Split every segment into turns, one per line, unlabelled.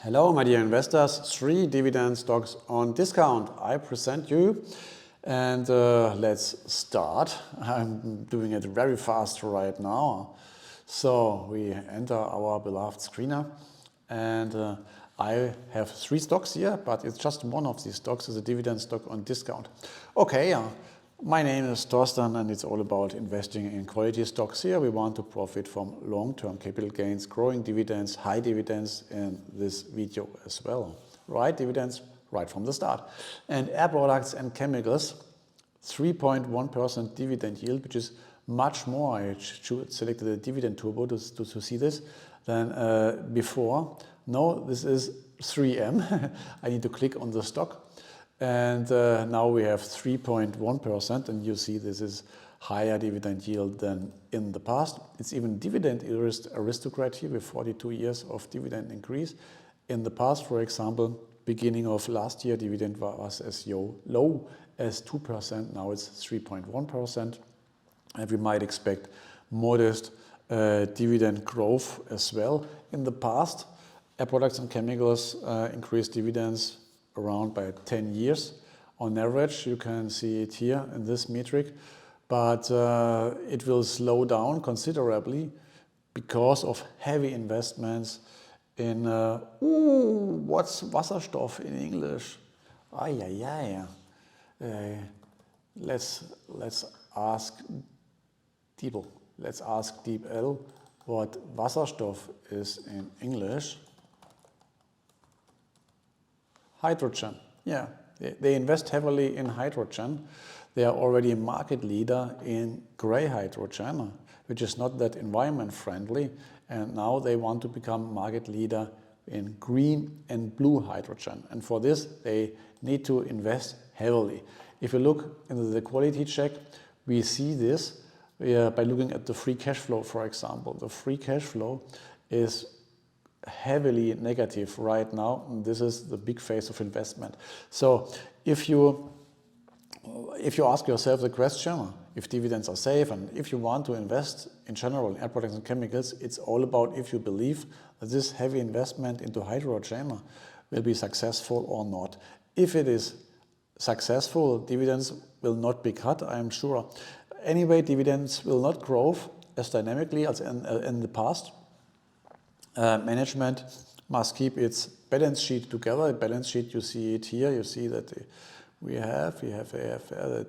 Hello, my dear investors. 3 dividend stocks on discount I present you. And let's start. I'm doing it very fast right now. So we enter our beloved screener. And I have 3 stocks here, but it's just one of these stocks is a dividend stock on discount. Okay, my name is Thorsten and it's all about investing in quality stocks here. We want to profit from long-term capital gains, growing dividends, high dividends in this video as well. Right dividends right from the start. And Air Products and Chemicals, 3.1% dividend yield, which is much more. I selected the dividend turbo to see this than before. No, this is 3M. I need to click on the stock. And now we have 3.1%, and you see this is higher dividend yield than in the past. It's even dividend aristocrat here with 42 years of dividend increase. In the past, for example, beginning of last year, dividend was as low as 2%. Now it's 3.1%. And we might expect modest dividend growth as well. In the past, Air Products and Chemicals increased dividends around by 10 years on average. You can see it here in this metric, but it will slow down considerably because of heavy investments in what's Wasserstoff in English? Let's ask Diebel. Let's ask Deep L what Wasserstoff is in English. Hydrogen, yeah, they invest heavily in hydrogen. They are already a market leader in gray hydrogen, which is not that environment friendly. And now they want to become market leader in green and blue hydrogen. And for this, they need to invest heavily. If you look into the quality check, we see this by looking at the free cash flow, for example. The free cash flow is heavily negative right now, and this is the big phase of investment. So if you ask yourself the question if dividends are safe and if you want to invest in general in Air Products and Chemicals, it's all about if you believe that this heavy investment into hydrogen will be successful or not. If it is successful, dividends will not be cut, I am sure. Anyway, dividends will not grow as dynamically as in the past. Management must keep its balance sheet together. The balance sheet, you see it here. You see that we have a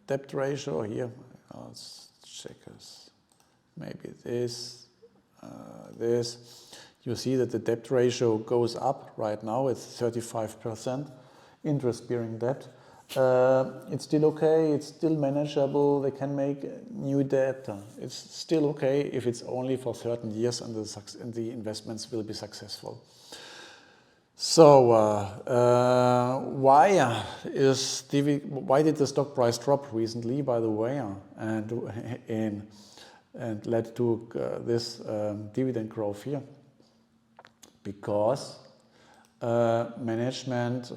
debt ratio here. Let's check this. Maybe this. You see that the debt ratio goes up right now. It's 35% interest-bearing debt. It's still okay, it's still manageable, they can make new debt. It's still okay if it's only for certain years and the investments will be successful. So why did the stock price drop recently, by the way, and led to this dividend growth here? Because management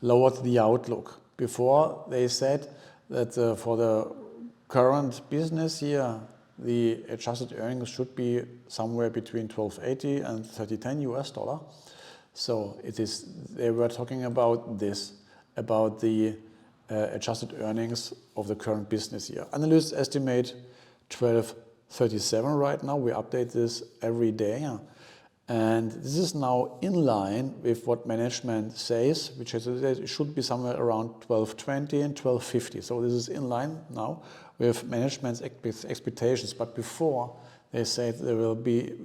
lowered the outlook. Before they said that for the current business year, the adjusted earnings should be somewhere between $12.80 and $30.10 US. So they were talking about this, about the adjusted earnings of the current business year. Analysts estimate $12.37 right now. We update this every day. And this is now in line with what management says, which is that it should be somewhere around $12.20 and $12.50. So this is in line now with management's expectations. But before, they said it will be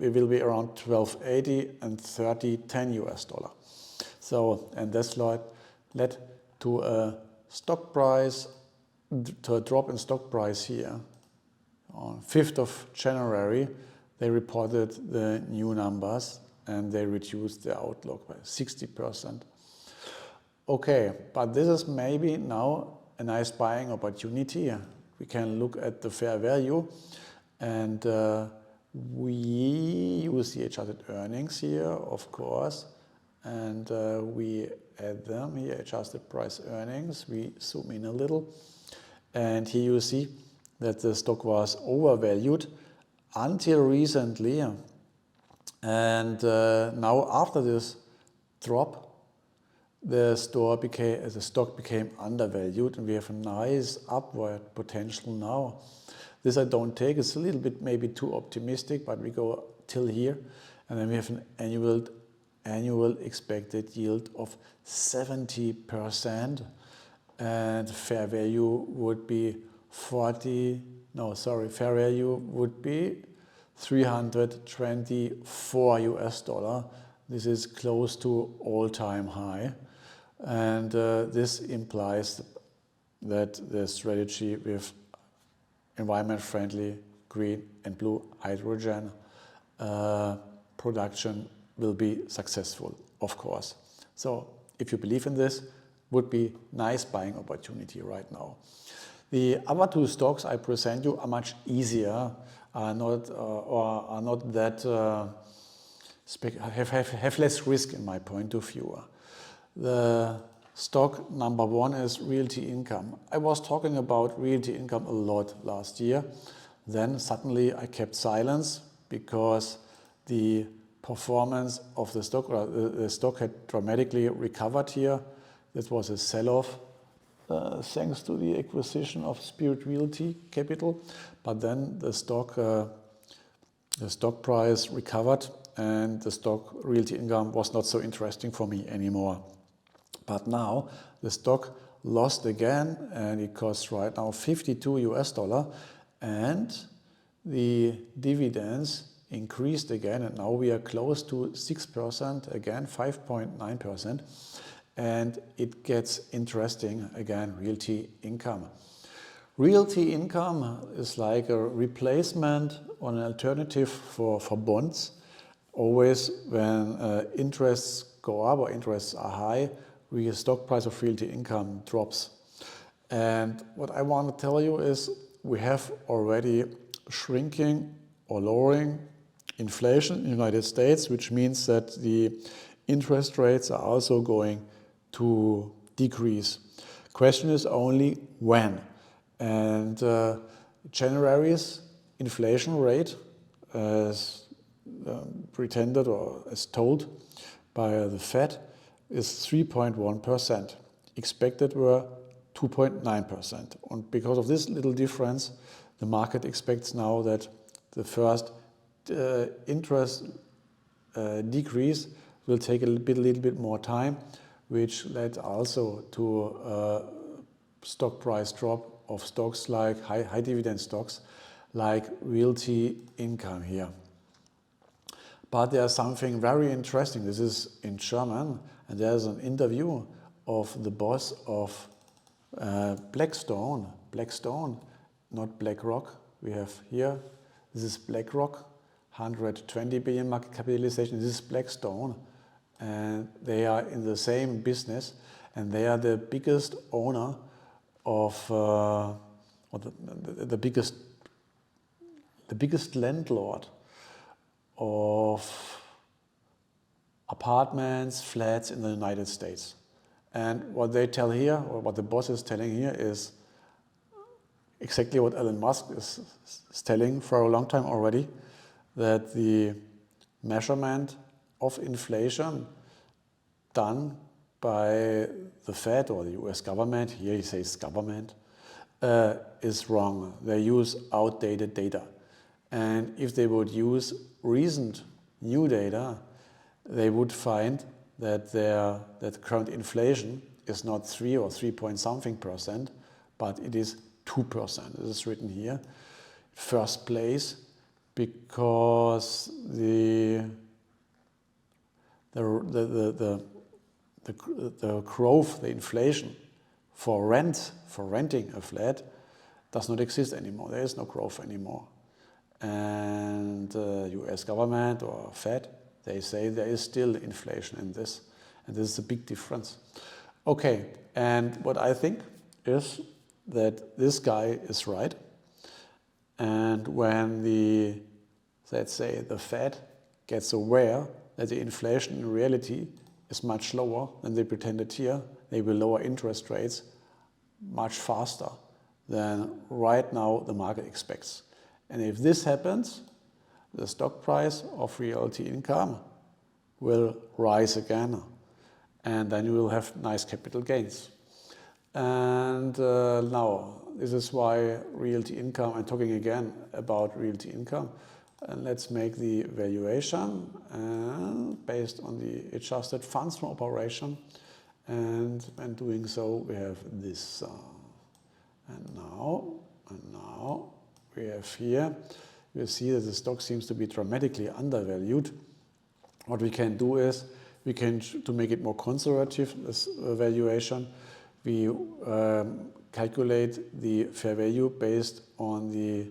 around $12.80 and $30.10 US. So, and that's led to a stock price, to a drop in stock price here. On 5th of January, they reported the new numbers and they reduced the outlook by 60%. Okay, but this is maybe now a nice buying opportunity. We can look at the fair value and we use the adjusted earnings here, of course, and we add them here, adjusted price earnings. We zoom in a little and here you see that the stock was overvalued until recently. And now after this drop, the stock became undervalued, and we have a nice upward potential now. This I don't take. It's a little bit maybe too optimistic, but we go till here, and then we have an annual expected yield of 70%, and fair value would be fair value would be $324. This is close to all-time high, and this implies that the strategy with environment-friendly green and blue hydrogen production will be successful, of course. So if you believe in this, would be nice buying opportunity right now. The other two stocks I present you are much easier, are not that have less risk in my point of view. The stock number one is realty income. I was talking about realty income a lot last year. Then suddenly I kept silence because the performance of the stock, the stock had dramatically recovered here. This was a sell-off thanks to the acquisition of Spirit Realty Capital. But then the stock price recovered, and the stock realty income was not so interesting for me anymore. But now the stock lost again, and it costs right now $52, and the dividends increased again, and now we are close to 6% again, 5.9%, and it gets interesting again. Realty income. Realty income is like a replacement or an alternative for bonds. Always when interests go up or interests are high, the stock price of realty income drops. And what I want to tell you is we have already shrinking or lowering inflation in the United States, which means that the interest rates are also going to decrease. Question is only when. And January's inflation rate, as pretended or as told by the Fed, is 3.1%. Expected were 2.9%. And because of this little difference, the market expects now that the first interest decrease will take a little bit more time, which led also to a stock price drop of stocks like high dividend stocks like realty income here. But there's something very interesting. This is in German, and there's an interview of the boss of Blackstone, not BlackRock. We have here, this is BlackRock, 120 billion market capitalization. This is Blackstone, and they are in the same business, and they are the biggest owner of, the biggest landlord of apartments, flats in the United States. And what they tell here, or what the boss is telling here, is exactly what Elon Musk is telling for a long time already, that the measurement of inflation done by the Fed or the US government, here he says government, is wrong. They use outdated data. And if they would use recent new data, they would find that that current inflation is not 3 or 3 point something percent, but it is 2%. This is written here. First place, because the growth, the inflation for renting a flat does not exist anymore. There is no growth anymore. And US government or Fed, they say there is still inflation in this, and this is a big difference. Okay, and what I think is that this guy is right, and when let's say the Fed gets aware that the inflation in reality is much lower than they pretended here, they will lower interest rates much faster than right now the market expects. And if this happens, the stock price of Realty Income will rise again, and then you will have nice capital gains. And now, this is why Realty Income, I'm talking again about Realty Income, and let's make the valuation based on the adjusted funds from operation. And when doing so, we have this. And now we have here, you see that the stock seems to be dramatically undervalued. What we can do is, we can, to make it more conservative, this valuation, we calculate the fair value based on the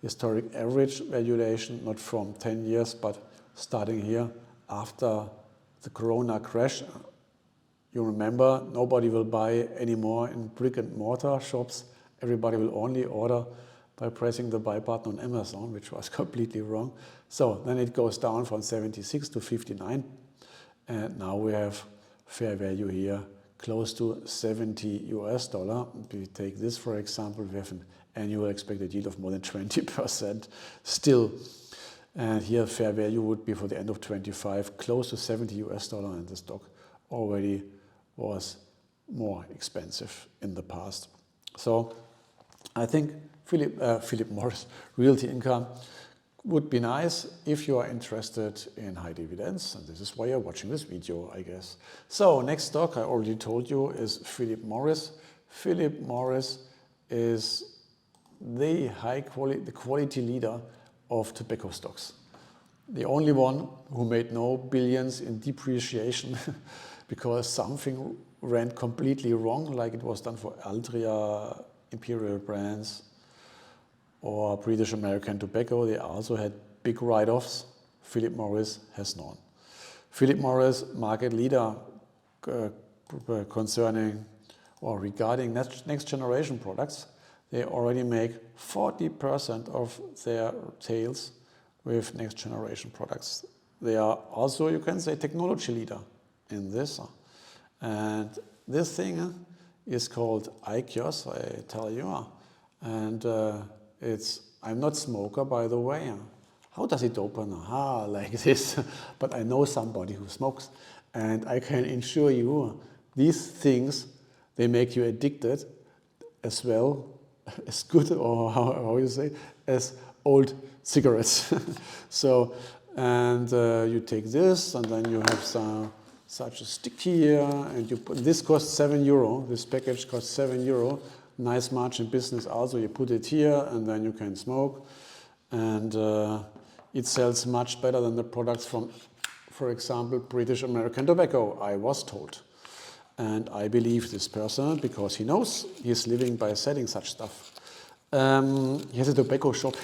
historic average valuation, not from 10 years, but starting here after the Corona crash. You remember, nobody will buy anymore in brick and mortar shops. Everybody will only order by pressing the buy button on Amazon, which was completely wrong. So then it goes down from 76 to 59. And now we have fair value here close to $70 US. If we take this, for example, we have an annual expected yield of more than 20% still. And here fair value would be for the end of 25, close to $70 US, and the stock already was more expensive in the past. So I think Philip Morris Realty Income would be nice if you are interested in high dividends, and this is why you're watching this video, I guess. So next stock, I already told you, is Philip Morris. Philip Morris is the quality leader of tobacco stocks. The only one who made no billions in depreciation because something ran completely wrong, like it was done for Altria, Imperial Brands, or British American Tobacco. They also had big write-offs. Philip Morris has none. Philip Morris, market leader concerning or regarding next generation products. They already make 40% of their sales with next generation products. They are also, you can say, technology leader in this. And this thing is called IQOS, I tell you. And I'm not smoker, by the way. How does it open? Like this. But I know somebody who smokes, and I can assure you, these things, they make you addicted as well, as good, or how you say, as old cigarettes. So, and you take this, and then you have such a stick here, and you put, this costs €7. This package costs €7. Nice margin business also. You put it here, and then you can smoke, and it sells much better than the products from, for example, British American Tobacco, I was told. And I believe this person because he knows he's living by selling such stuff. He has a tobacco shop.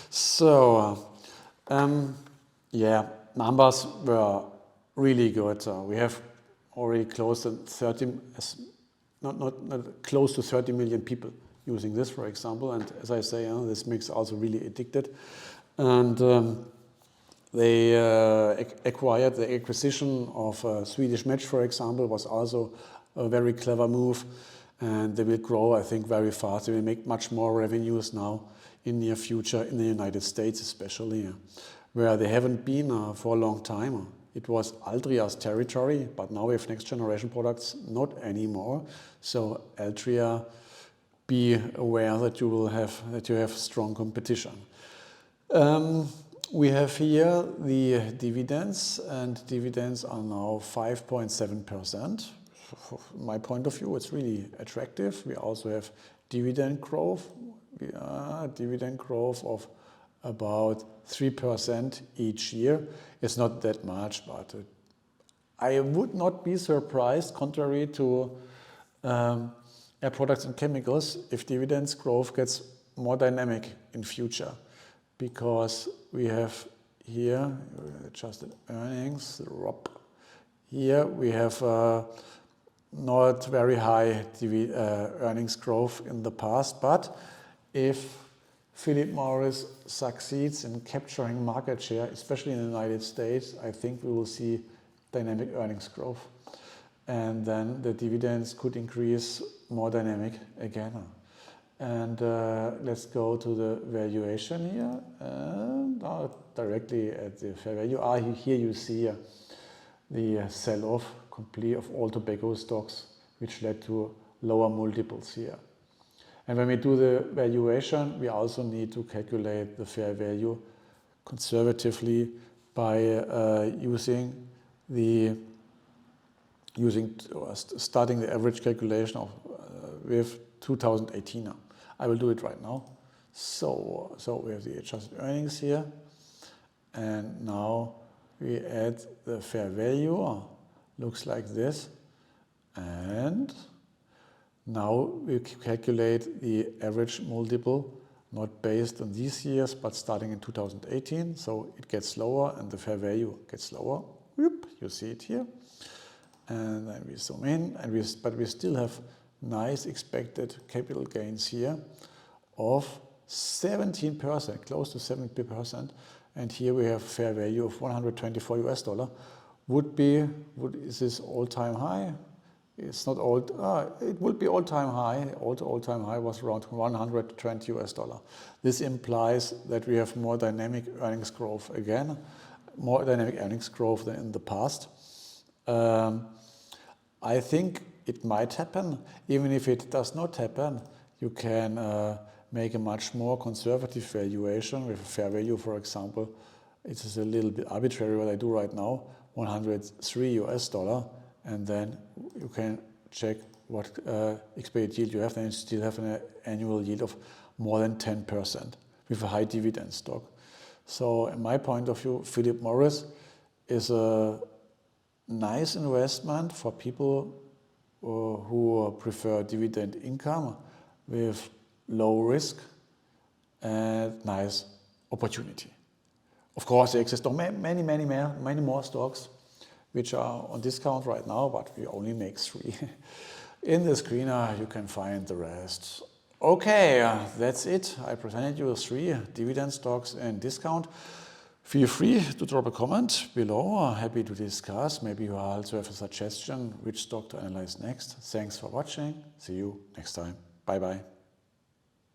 So, yeah, numbers were really good. We have already close to 30, not close to 30 million people using this, for example. And as I say, this makes also really addicted. And they acquired the acquisition of Swedish Match, for example, was also a very clever move. And they will grow, I think, very fast. They will make much more revenues now in near future in the United States, especially, where they haven't been for a long time. It was Altria's territory, but now with next generation products, not anymore. So Altria, be aware that you have strong competition. We have here the dividends, and dividends are now 5.7%. From my point of view, it's really attractive. We also have dividend growth. Dividend growth of about 3% each year. It's not that much, but I would not be surprised, contrary to Air Products and Chemicals, if dividends growth gets more dynamic in future, because we have here adjusted earnings. Here we have not very high earnings growth in the past, but if Philip Morris succeeds in capturing market share, especially in the United States, I think we will see dynamic earnings growth. And then the dividends could increase more dynamic again. And let's go to the valuation here, and directly at the fair value. Here you see the sell-off complete of all tobacco stocks, which led to lower multiples here. And when we do the valuation, we also need to calculate the fair value conservatively by starting the average calculation of with 2018. I will do it right now. So we have the adjusted earnings here, and now we add the fair value. Looks like this, and now we calculate the average multiple, not based on these years, but starting in 2018. So it gets lower and the fair value gets lower. Whoop, you see it here. And then we zoom in, and but we still have nice expected capital gains here of 17%, close to 70%. And here we have fair value of $124 US. Is this all-time high? It's not all. It would be all-time high. All-time high was around $120 US. This implies that we have more dynamic earnings growth again, more dynamic earnings growth than in the past. I think it might happen. Even if it does not happen, you can make a much more conservative valuation with a fair value, for example. It is a little bit arbitrary what I do right now, $103 US, and then you can check what expected yield you have, then you still have an annual yield of more than 10% with a high dividend stock. So in my point of view, Philip Morris is a nice investment for people who prefer dividend income with low risk and nice opportunity. Of course, there exist many more stocks which are on discount right now, but we only make 3. In the screener, you can find the rest. Okay, that's it. I presented you 3 dividend stocks and discount. Feel free to drop a comment below. Happy to discuss. Maybe you also have a suggestion which stock to analyze next. Thanks for watching. See you next time. Bye bye.